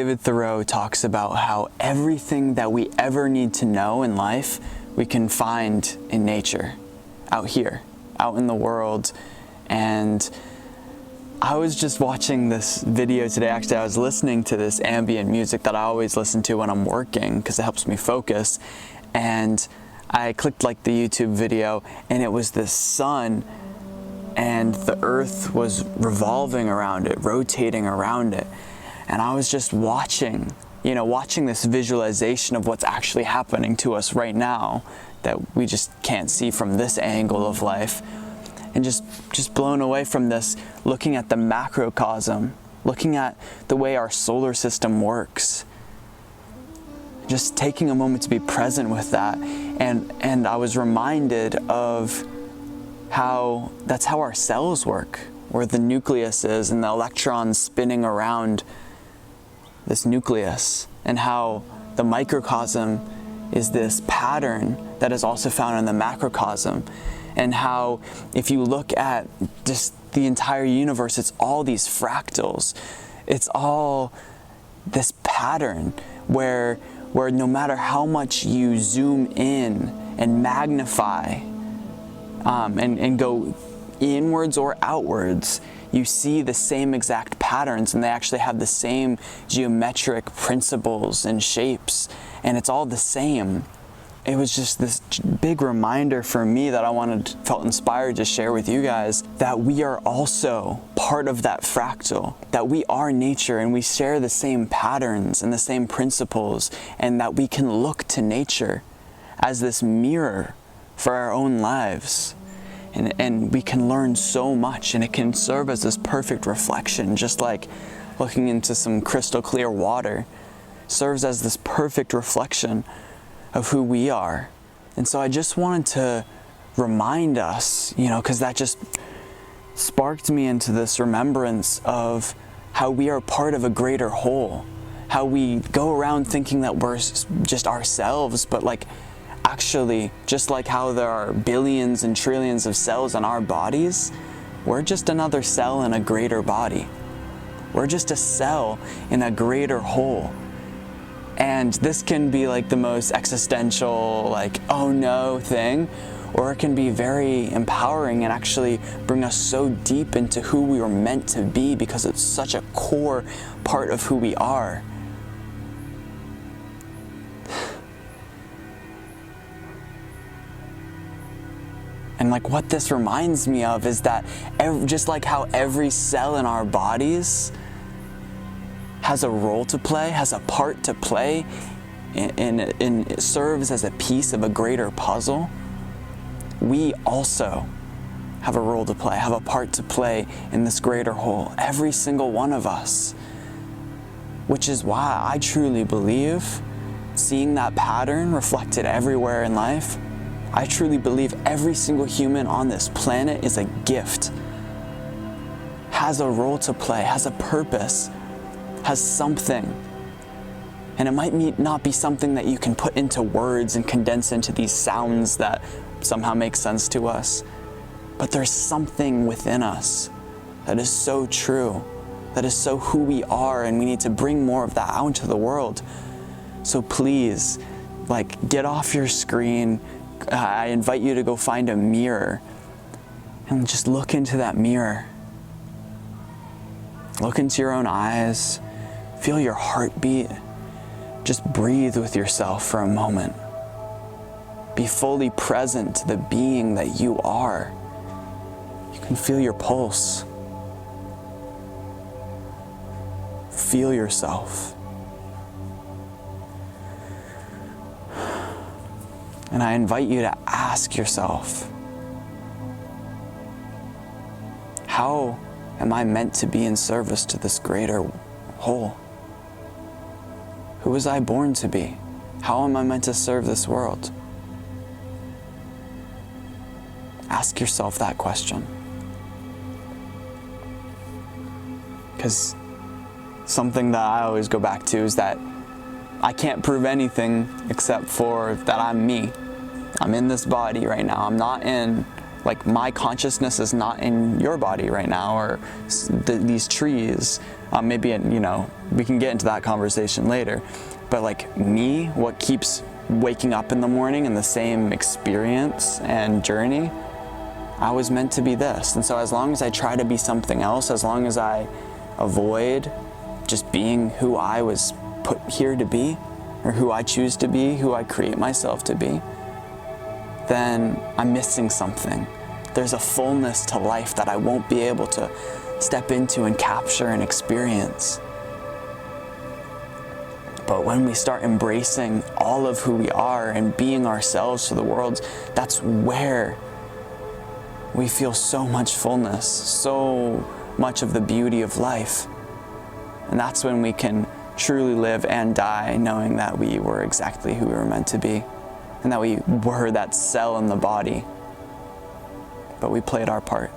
David Thoreau talks about how everything that we ever need to know in life, we can find in nature, out here, out in the world. And I was just watching this video today. Actually, I was listening to this ambient music that I always listen to when I'm working because it helps me focus. And I clicked like the YouTube video, and it was this sun, and the earth was revolving around it, rotating around it. And I was just watching this visualization of what's actually happening to us right now that we just can't see from this angle of life. And just blown away from this, looking at the macrocosm, looking at the way our solar system works. Just taking a moment to be present with that. And I was reminded of how that's how our cells work, where the nucleus is and the electrons spinning around this nucleus, and how the microcosm is this pattern that is also found in the macrocosm, and how if you look at just the entire universe, it's all these fractals. It's all this pattern where no matter how much you zoom in and magnify and go inwards or outwards, you see the same exact patterns, and they actually have the same geometric principles and shapes, and it's all the same. It was just this big reminder for me that felt inspired to share with you guys, that we are also part of that fractal, that we are nature and we share the same patterns and the same principles, and that we can look to nature as this mirror for our own lives. And we can learn so much, and it can serve as this perfect reflection, just like looking into some crystal clear water serves as this perfect reflection of who we are. And so I just wanted to remind us, because that just sparked me into this remembrance of how we are part of a greater whole, how we go around thinking that we're just ourselves, but actually, just like how there are billions and trillions of cells in our bodies, we're just another cell in a greater body. We're just a cell in a greater whole. And this can be the most existential, oh no thing, or it can be very empowering and actually bring us so deep into who we were meant to be, because it's such a core part of who we are. And what this reminds me of is that just like how every cell in our bodies has a role to play, has a part to play, and it serves as a piece of a greater puzzle, we also have a role to play, have a part to play in this greater whole. Every single one of us. Which is why I truly believe, seeing that pattern reflected everywhere in life, I truly believe every single human on this planet is a gift, has a role to play, has a purpose, has something. And it might not be something that you can put into words and condense into these sounds that somehow make sense to us, but there's something within us that is so true, that is so who we are, and we need to bring more of that out into the world. So please, get off your screen. I invite you to go find a mirror and just look into that mirror. Look into your own eyes. Feel your heartbeat. Just breathe with yourself for a moment. Be fully present to the being that you are. You can feel your pulse. Feel yourself. And I invite you to ask yourself, how am I meant to be in service to this greater whole? Who was I born to be? How am I meant to serve this world? Ask yourself that question. Because something that I always go back to is that I can't prove anything except for that I'm me. I'm in this body right now. I'm not in, my consciousness is not in your body right now, or these trees. Maybe, we can get into that conversation later. But like me, what keeps waking up in the morning and the same experience and journey, I was meant to be this. And so as long as I try to be something else, as long as I avoid just being who I was put here to be, or who I choose to be, who I create myself to be, then I'm missing something. There's a fullness to life that I won't be able to step into and capture and experience. But when we start embracing all of who we are and being ourselves to the world, that's where we feel so much fullness, so much of the beauty of life. And that's when we can truly live and die knowing that we were exactly who we were meant to be, and that we were that cell in the body, but we played our part.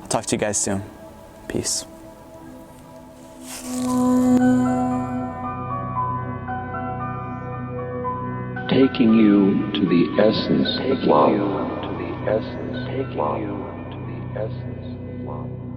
I'll talk to you guys soon. Peace. Taking you to the essence of love. Taking you to the essence of love.